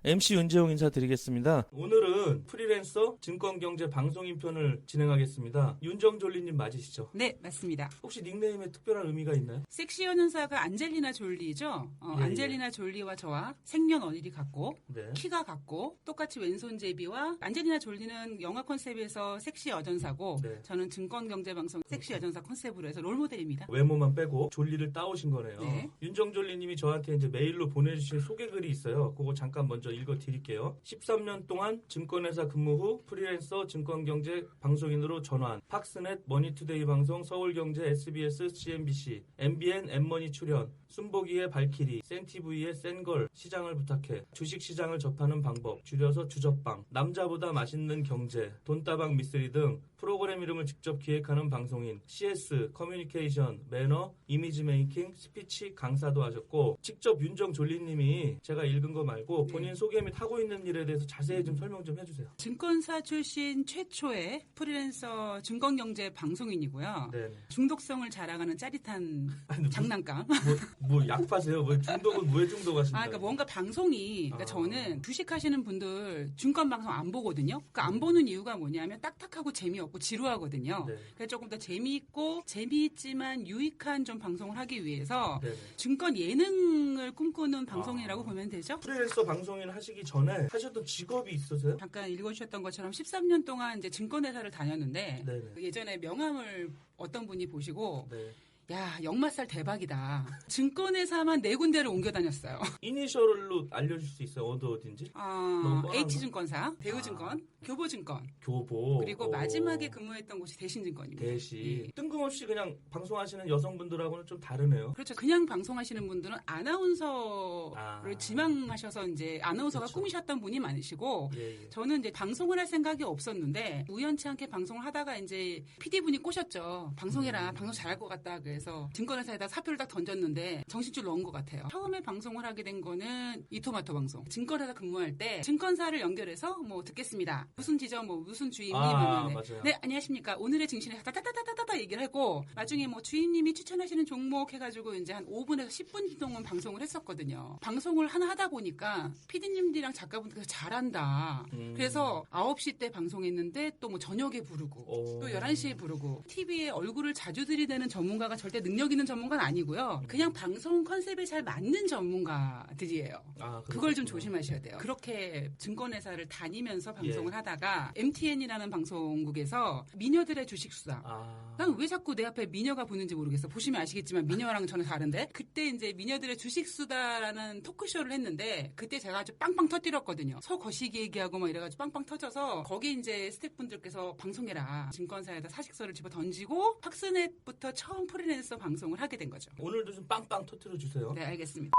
MC 윤재용 인사드리겠습니다. 오늘은 프리랜서 증권경제 방송인 편을 진행하겠습니다. 윤정졸리님 맞으시죠? 네, 맞습니다. 혹시 닉네임에 특별한 의미가 있나요? 섹시 연은사가 안젤리나 졸리죠. 안젤리나 졸리와 저와 생년월일이 같고 네. 키가 같고 똑같이 왼손잡이와 안젤리나 졸리는 영화 컨셉에서 섹시 여전사고 네. 저는 증권경제방송 섹시 여전사 컨셉으로 해서 롤모델입니다. 외모만 빼고 졸리를 따오신 거네요. 네. 윤정졸리님이 저한테 이제 메일로 보내주신 소개글이 있어요. 그거 잠깐 먼저 읽어드릴게요. 13년 동안 증권회사 근무 후 프리랜서 증권경제 방송인으로 전환. 팍스넷, 머니투데이 방송, 서울경제, SBS, CNBC, MBN, 엠머니 출연. 순복이의 발키리, 센티브이의 센걸, 시장을 부탁해. 주식시장을 접하는 방법, 줄여서 주접방. 남자보다 맛있는 경제, 돈다방 미쓰리 등 프로그램 이름을 직접 기획하는 방송인, CS, 커뮤니케이션, 매너, 이미지 메이킹, 스피치 강사도 하셨고, 직접 윤정졸리님이 제가 읽은 거 말고 본인 소개 및 하고 있는 일에 대해서 자세히 좀 설명 좀 해주세요. 증권사 출신 최초의 프리랜서 증권경제 방송인이고요. 네. 중독성을 자랑하는 짜릿한 장난감. 뭐 약파세요? 뭐 중독은 뭐에 중독하신다? 그러니까 뭔가 방송이, 그러니까 아. 저는 주식하시는 분들 증권 방송 안 보거든요. 그러니까 안 보는 이유가 뭐냐면 딱딱하고 재미없고 지루하거든요. 네. 그래서 조금 더 재미있고 재미있지만 유익한 좀 방송을 하기 위해서 네네. 증권 예능을 꿈꾸는 방송이라고 보면 되죠. 프리랜서 방송인 하시기 전에 하셨던 직업이 있으세요? 잠깐 읽어주셨던 것처럼 13년 동안 이제 증권회사를 다녔는데 네네. 예전에 명함을 어떤 분이 보시고 네. 야, 역마살 대박이다. 증권회사만 4군데를 옮겨 다녔어요. 이니셜로 알려줄 수 있어요? 어딘지? 너무 뻔한 H증권사, 대우증권, 교보증권, 교보. 그리고 마지막에 근무했던 곳이 대신증권입니다. 대시. 예. 뜬금없이 그냥 방송하시는 여성분들하고는 좀 다르네요. 그렇죠. 그냥 방송하시는 분들은 아나운서를 아. 지망하셔서 이제 아나운서가 그렇죠. 꿈이셨던 분이 많으시고 예. 저는 이제 방송을 할 생각이 없었는데 우연치 않게 방송을 하다가 이제 PD분이 꼬셨죠. 방송해라. 방송 잘할 것 같다. 그래서 증권회사에다 사표를 딱 던졌는데 정신줄 넣은 것 같아요. 처음에 방송을 하게 된 거는 이토마토 방송. 증권회사 근무할 때 증권사를 연결해서 뭐 듣겠습니다. 무슨 지점, 뭐 무슨 주임 아, 문의 맞아요. 네, 안녕하십니까. 오늘의 증시에 따따따따따따 얘기를 하고 나중에 뭐 주임님이 추천하시는 종목 해가지고 이제 한 5분에서 10분 동안 방송을 했었거든요. 방송을 하나 하다 보니까 PD님들이랑 작가분들께서 잘한다. 그래서 9시 때 방송했는데 또 뭐 저녁에 부르고 또 11시에 부르고 TV에 얼굴을 자주 들이대는 전문가가 절대 능력 있는 전문가는 아니고요. 그냥 방송 컨셉에 잘 맞는 전문가들이에요. 아, 그걸 좀 조심하셔야 돼요. 그렇게 증권회사를 다니면서 방송을 하다가 MTN이라는 방송국에서 미녀들의 주식수다. 아. 난 왜 자꾸 내 앞에 미녀가 붙는지 모르겠어. 보시면 아시겠지만 미녀랑 저는 다른데 그때 이제 미녀들의 주식수다라는 토크쇼를 했는데 그때 제가 아주 빵빵 터뜨렸거든요. 서거시기 얘기하고 막 이래가지고 빵빵 터져서 거기 이제 스태프분들께서 방송해라. 증권사에다 사직서를 집어 던지고 팍스넷부터 처음 프리랜서 방송을 하게 된 거죠. 오늘도 좀 빵빵 터뜨려 주세요. 네, 알겠습니다.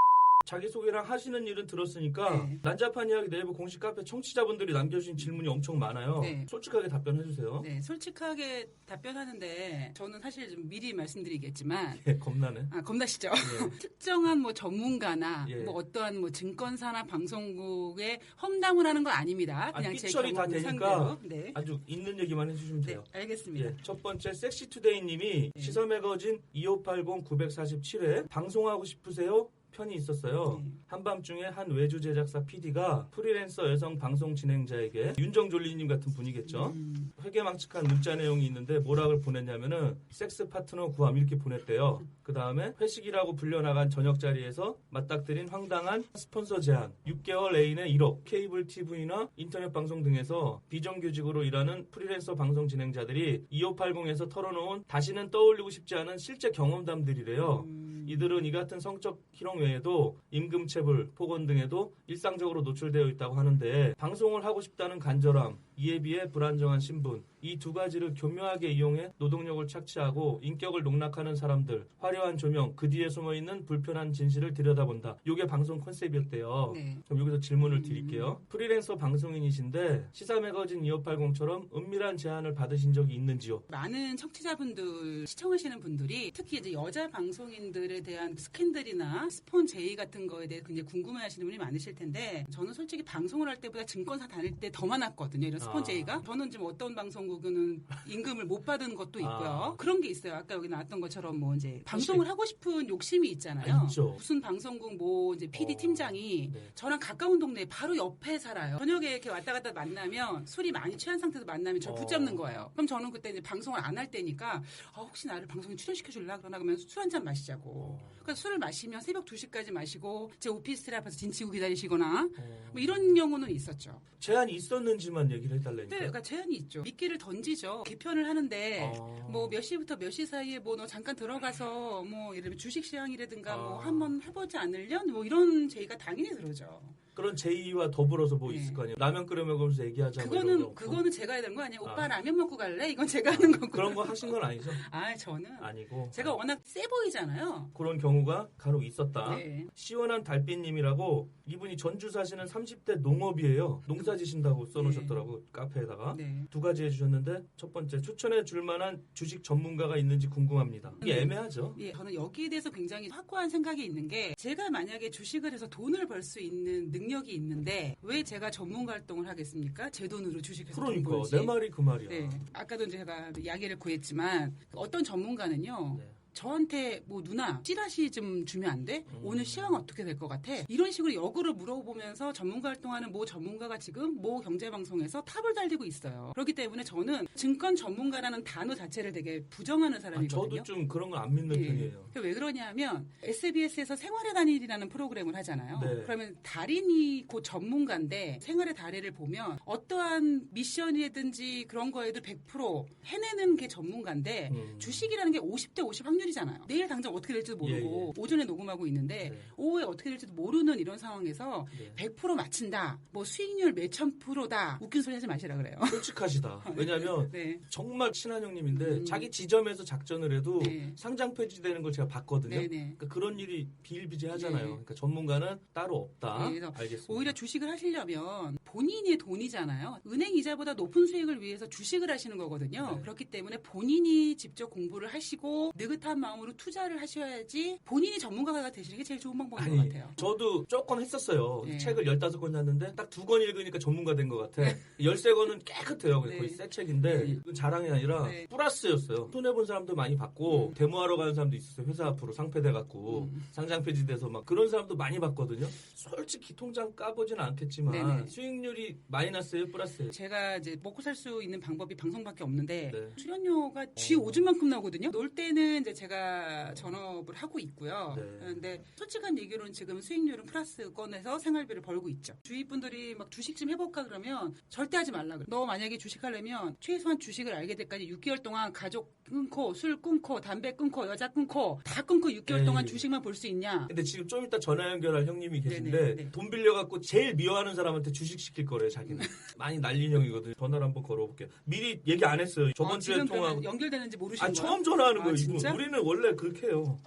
자기소개랑 하시는 일은 들었으니까 네. 난잡한 이야기 네이버 공식 카페 청취자분들이 남겨주신 질문이 엄청 많아요. 네. 솔직하게 답변해주세요. 네, 솔직하게 답변하는데 저는 사실 좀 미리 말씀드리겠지만 예, 겁나네. 겁나시죠? 예. 특정한 뭐 전문가나 예. 뭐 어떠한 뭐 증권사나 방송국에 험담을 하는 건 아닙니다. 아, 그냥 제 삐처리 다 경험 되니까 상대로. 네. 아주 있는 얘기만 해주시면 네, 돼요. 알겠습니다. 예, 첫 번째 섹시투데이님이 시사매거진 2580-947회 방송하고 싶으세요? 편이 있었어요. 한밤중에 한 외주 제작사 PD가 프리랜서 여성 방송 진행자에게 윤정졸리님 같은 분이겠죠. 회계망측한 문자 내용이 있는데 뭐라고 보냈냐면은 섹스 파트너 구함 이렇게 보냈대요. 그 다음에 회식이라고 불려나간 저녁 자리에서 맞닥뜨린 황당한 스폰서 제안. 6개월 애인의 1억. 케이블 TV나 인터넷 방송 등에서 비정규직으로 일하는 프리랜서 방송 진행자들이 2580에서 털어놓은 다시는 떠올리고 싶지 않은 실제 경험담들이래요. 이들은 이 같은 성적 희롱 외에도 임금체불, 폭언 등에도 일상적으로 노출되어 있다고 하는데 방송을 하고 싶다는 간절함, 이에 비해 불안정한 신분, 이 두 가지를 교묘하게 이용해 노동력을 착취하고 인격을 농락하는 사람들, 화려한 조명, 그 뒤에 숨어있는 불편한 진실을 들여다본다. 이게 방송 컨셉이었대요. 네. 그럼 여기서 질문을 드릴게요. 프리랜서 방송인이신데 시사매거진 2580처럼 은밀한 제안을 받으신 적이 있는지요? 많은 청취자분들, 시청하시는 분들이 특히 이제 여자 방송인들에 대한 스캔들이나 스폰 제의 같은 거에 대해 굉장히 궁금해하시는 분이 많으실 텐데 저는 솔직히 방송을 할 때보다 증권사 다닐 때 더 많았거든요. 이런 스폰제이가. 저는 지금 어떤 방송국은 임금을 못 받은 것도 있고요. 그런 게 있어요. 아까 여기 나왔던 것처럼 뭐 이제 방송을 하고 싶은 욕심이 있잖아요. 있죠. 무슨 방송국 뭐 이제 PD 팀장이 네. 저랑 가까운 동네 바로 옆에 살아요. 저녁에 이렇게 왔다 갔다 만나면 술이 많이 취한 상태에서 만나면 저를 붙잡는 거예요. 그럼 저는 그때 이제 방송을 안 할 때니까 혹시 나를 방송에 출연시켜 줄라 그러나 그러면 술 한 잔 마시자고. 그래서 술을 마시면 새벽 2시까지 마시고 제 오피스텔 앞에서 진치고 기다리시거나 뭐 이런 경우는 있었죠. 제한이 있었는지만 얘기를 해달라니까. 네, 그러니까 제한이 있죠. 미끼를 던지죠. 개편을 하는데 뭐 몇 시부터 몇 시 사이에 뭐 너 잠깐 들어가서 뭐 예를 들면 주식시장이라든가 뭐 한번 해보지 않으련 뭐 이런 제의가 당연히 들어오죠. 그런 제의와 더불어서 뭐 네. 있을 거 아니에요. 라면 끓여 먹으면서 얘기하자. 뭐 이런 거. 그거는 제가 해야 되는 거 아니에요? 오빠 라면 먹고 갈래? 이건 제가 하는 거고. 그런 거 하신 건 아니죠? 저는 아니고. 제가 워낙 세 보이잖아요. 그런 경우가 간혹 있었다. 네. 시원한 달빛님이라고 이분이 전주 사시는 30대 농업이에요. 농사 지신다고 써놓으셨더라고 카페에다가. 네. 두 가지 해주셨는데 첫 번째 추천해 줄 만한 주식 전문가가 있는지 궁금합니다. 이게 애매하죠. 예, 저는 여기에 대해서 굉장히 확고한 생각이 있는 게 제가 만약에 주식을 해서 돈을 벌 수 있는 능력이 있는데 왜 제가 전문가 활동을 하겠습니까? 제 돈으로 주식해서 돈 그러니까 벌지. 내 말이 그 말이야. 네. 아까도 제가 이야기를 구했지만 어떤 전문가는요. 네. 저한테 뭐 누나 찌라시 좀 주면 안 돼? 오늘 시황 어떻게 될 것 같아? 이런 식으로 역으로 물어보면서 전문가 활동하는 모 전문가가 지금 모 경제방송에서 탑을 달리고 있어요. 그렇기 때문에 저는 증권 전문가라는 단어 자체를 되게 부정하는 사람이거든요. 저도 좀 그런 거 안 믿는 예. 편이에요. 왜 그러냐면 SBS에서 생활의 달인이라는 프로그램을 하잖아요. 네. 그러면 달인이 곧 전문가인데 생활의 달인을 보면 어떠한 미션이든지 그런 거에도 100% 해내는 게 전문가인데 주식이라는 게 50대 50 확률이잖아요. 내일 당장 어떻게 될지도 모르고 오전에 녹음하고 있는데 네. 오후에 어떻게 될지도 모르는 이런 상황에서 네. 100% 맞춘다. 뭐 수익률 몇천 프로다. 웃긴 소리 하지 마시라 그래요. 솔직하시다. 왜냐하면 네. 정말 친한 형님인데 자기 지점에서 작전을 해도 네. 상장 폐지되는 걸 제가 봤거든요. 네, 네. 그러니까 그런 일이 비일비재하잖아요. 네. 그러니까 전문가는 따로 없다. 네, 그래서 알겠습니다. 오히려 주식을 하시려면 본인의 돈이잖아요. 은행 이자보다 높은 수익을 위해서 주식을 하시는 거거든요. 네. 그렇기 때문에 본인이 직접 공부를 하시고 느긋한 마음으로 투자를 하셔야지 본인이 전문가가 되시는 게 제일 좋은 방법인 것 같아요. 저도 조금 했었어요. 네. 책을 15권 샀는데 딱 2권 읽으니까 전문가 된 것 같아. 13권은 깨끗해요. 네. 거의 새 책인데 네. 이건 자랑이 아니라 네. 플러스였어요. 손해본 사람도 많이 봤고 데모하러 가는 사람도 있었어요. 회사 앞으로 상패돼갖고 상장 폐지돼서 막 그런 사람도 많이 봤거든요. 솔직히 통장 까보지는 않겠지만 네네. 수익률이 마이너스예요? 플러스예요? 제가 이제 먹고 살 수 있는 방법이 방송밖에 없는데 네. 출연료가 쥐 오줌만큼 나오거든요. 놀 때는 이제 제가 전업을 하고 있고요. 네. 근데 솔직한 얘기로는 지금 수익률은 플러스권에서 생활비를 벌고 있죠. 주위 분들이 막 주식 좀 해볼까 그러면 절대 하지 말라 그래. 너 만약에 주식하려면 최소한 주식을 알게 될까지 6개월 동안 가족 끊고 술 끊고 담배 끊고 여자 끊고 다 끊고 6개월 네. 동안 주식만 볼 수 있냐? 근데 지금 좀 이따 전화 연결할 형님이 계신데 네네. 돈 빌려갖고 제일 미워하는 사람한테 주식 시킬 거래요. 자기는. 많이 날린 형이거든요. 전화를 한번 걸어볼게요. 미리 얘기 안 했어요. 저번 주에 지금 통화하고. 연결되는지 모르시는 아니 거예요? 처음 전화하는 거예요. 이분. 진짜? 우리는 원래 그렇게 해요.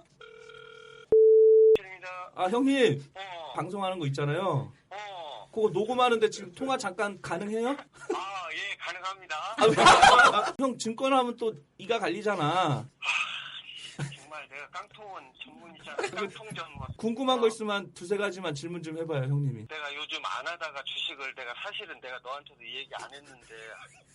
입니다. 아 형님 방송하는 거 있잖아요. 그거 녹음하는데 지금 통화 잠깐 가능해요? 예, 가능합니다. 형 증권하면 또 이가 갈리잖아. 정말 내가 깡통은 전문이잖아. 깡통전 뭐. 궁금한 거 있으면 두세 가지만 질문 좀 해봐요, 형님이. 내가 요즘 안 하다가 주식을 내가 사실은 내가 너한테도 얘기 안 했는데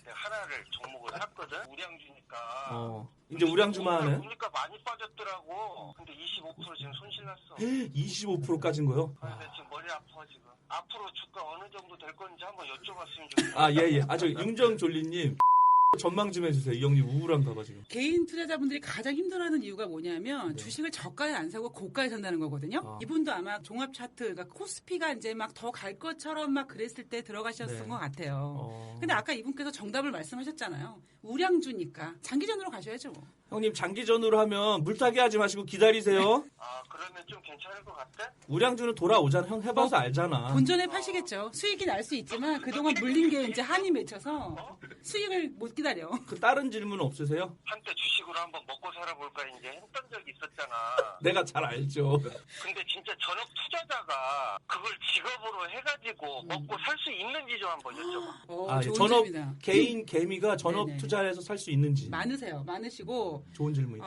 내가 하나를 종목을 샀거든. 우량주니까. 이제 우량주만 하네. 보니까 많이 빠졌더라고. 근데 25% 지금 손실 났어. 25% 까진 거요? 근데 지금 머리 아파 지금. 앞으로 주가 어느 정도 될 건지 한번 여쭤봤으면 좋겠어. 아, 예. 저 윤정졸리님. 전망 좀 해주세요. 이 형님 우울한가 봐, 지금. 개인 투자자분들이 가장 힘들어하는 이유가 뭐냐면 주식을 저가에 안 사고 고가에 산다는 거거든요. 이분도 아마 종합 차트, 그러니까 코스피가 이제 막 더 갈 것처럼 막 그랬을 때 들어가셨던 것 같아요. 근데 아까 이분께서 정답을 말씀하셨잖아요. 우량주니까 장기전으로 가셔야죠. 형님 장기전으로 하면 물타기 하지 마시고 기다리세요. 그러면 좀 괜찮을 것 같아? 우량주는 돌아오잖아. 형 해봐서 알잖아. 본전에 파시겠죠. 수익이 날 수 있지만 그동안 물린 게 이제 한이 맺혀서 수익을 못 기다려. 그 다른 질문 없으세요? 한때 주식으로 한번 먹고 살아볼까 이제 했던 적이 있었잖아. 내가 잘 알죠. 근데 진짜 전업 투자자가 그걸 직업으로 해가지고 먹고 살 수 있는지 좀 한번 여쭤봐. 예, 좋은 전업 질문이다. 개인 개미가 전업 네네. 투자를 해서 살 수 있는지. 많으시고 좋은 질문이다.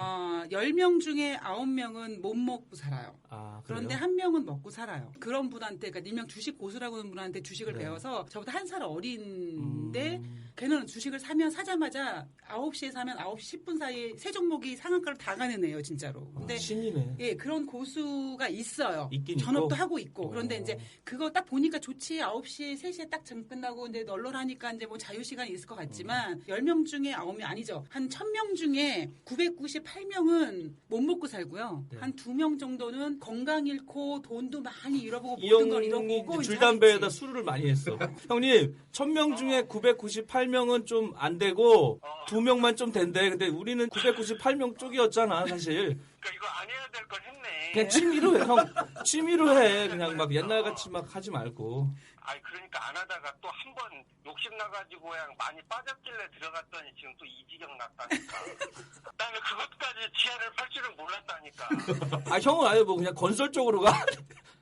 10명 중에 9명은 못 먹고 살아요. 아, 그런데 그래요? 1명은 먹고 살아요. 그런 분한테, 그러니까 일명 주식 고수라고 하는 분한테 주식을 네. 배워서 저보다 한 살 어린데 걔는 주식을 사자마자 9시에 사면 9시 10분 사이에 세 종목이 상한가로 다 가는 애예요, 진짜로. 근데 신이네. 예, 그런 고수가 있어요. 있긴 전업도 있고. 하고 있고. 그런데 이제 그거 딱 보니까 좋지. 9시, 3시에 딱 정 끝나고 이제 널널하니까 이제 뭐 자유시간이 있을 것 같지만 10명 중에 9명 아니죠. 한 1000명 중에 998명은 못 먹고 살고요. 네. 한 2명 정도는 건강 잃고 돈도 많이 잃어보고 이 모든 걸 형이 잃어보고 이제 이제 줄담배에다 하겠지. 술을 많이 했어. 형님, 1000명 중에 998명은 좀 안 되고 2명만 좀 된대. 근데 우리는 998명 쪽이었잖아, 사실. 그러니까 이거 안 해야 될 걸 했네. 그냥 취미로 해, 형. 취미로 해. 그냥 막 옛날같이 막 하지 말고. 아니 그러니까 안 하다가 또 한 번 욕심 나가지고 그냥 많이 빠졌길래 들어갔더니 지금 또 이 지경 났다니까. 나는 그것까지 지하를 팔 줄은 몰랐다니까. 아, 형은 아예 뭐 그냥 건설 쪽으로 가.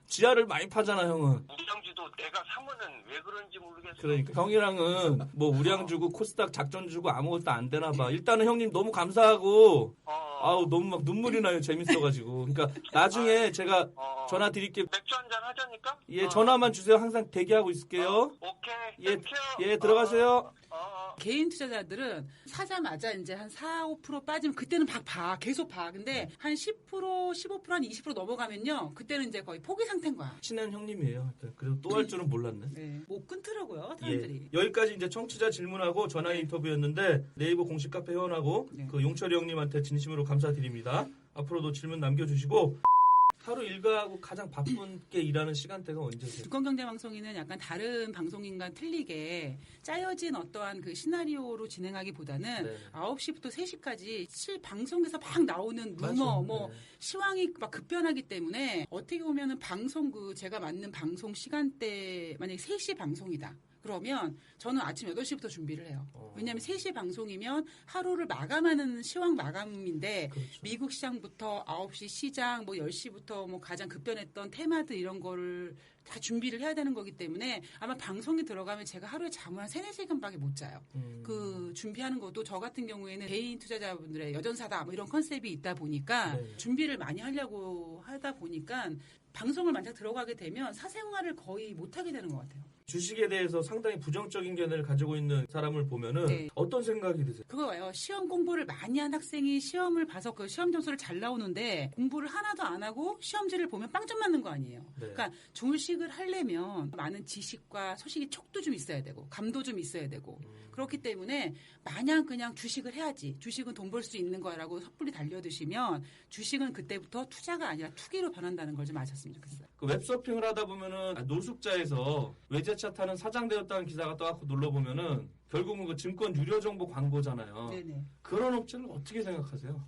지하를 많이 파잖아, 형은. 우량주도 내가 사면은 왜 그런지 모르겠어. 그러니까 형이랑은 뭐 우량 주고 코스닥 작전 주고 아무것도 안 되나 봐. 일단은 형님 너무 감사하고 아우 너무 막 눈물이 나요. 재밌어가지고. 그러니까 나중에 제가 전화 드릴게요. 맥주 한잔 하자니까? 예, 전화만 주세요. 항상 대기하고 있을게요. 오케이. 예, 땡큐. 예, 들어가세요. 개인 투자자들은 사자마자 이제 한 4, 5% 빠지면 그때는 계속 봐. 근데 한 10%, 15%, 한 20% 넘어가면요. 그때는 이제 거의 포기 상태인 거야. 친한 형님이에요. 그래도 또 할 줄은 몰랐네. 네. 못 끊더라고요, 예, 사람들이. 여기까지 이제 청취자 질문하고 전화 인터뷰였는데 네이버 공식 카페 회원하고 네. 그 용철이 형님한테 진심으로 감사드립니다. 앞으로도 질문 남겨주시고 하루 일과하고 가장 바쁘게 일하는 시간대가 언제세요? 주권경제방송인은 약간 다른 방송인과 틀리게 짜여진 어떠한 그 시나리오로 진행하기보다는 네. 9시부터 3시까지 방송에서 막 나오는 루머, 맞아. 뭐 네. 시황이 막 급변하기 때문에 어떻게 보면은 제가 맞는 방송 시간대 만약에 3시 방송이다. 그러면 저는 아침 8시부터 준비를 해요. 왜냐하면 3시 방송이면 하루를 마감하는 시황 마감인데 그렇죠. 미국 시장부터 9시 시장, 뭐 10시부터 뭐 가장 급변했던 테마들 이런 거를 다 준비를 해야 되는 거기 때문에 아마 방송에 들어가면 제가 하루에 잠을 한 3-4시간밖에 못 자요. 그 준비하는 것도 저 같은 경우에는 개인 투자자분들의 여전사다 뭐 이런 컨셉이 있다 보니까 네. 준비를 많이 하려고 하다 보니까 방송을 만약 들어가게 되면 사생활을 거의 못하게 되는 것 같아요. 주식에 대해서 상당히 부정적인 견해를 가지고 있는 사람을 보면은 네. 어떤 생각이 드세요? 그거예요. 시험 공부를 많이 한 학생이 시험을 봐서 그 시험 점수를 잘 나오는데 공부를 하나도 안 하고 시험지를 보면 빵점 맞는 거 아니에요. 네. 그러니까 주식을 하려면 많은 지식과 소식이 촉도 좀 있어야 되고 감도 좀 있어야 되고 그렇기 때문에 마냥 그냥 주식을 해야지. 주식은 돈 벌 수 있는 거라고 섣불리 달려드시면 주식은 그때부터 투자가 아니라 투기로 변한다는 걸 좀 아셨으면 좋겠어요. 그 웹서핑을 하다 보면은 노숙자에서 외제차 타는 사장되었다는 기사가 떠갖고 눌러보면은 결국은 그 증권 유료 정보 광고잖아요. 네네. 그런 업체는 어떻게 생각하세요?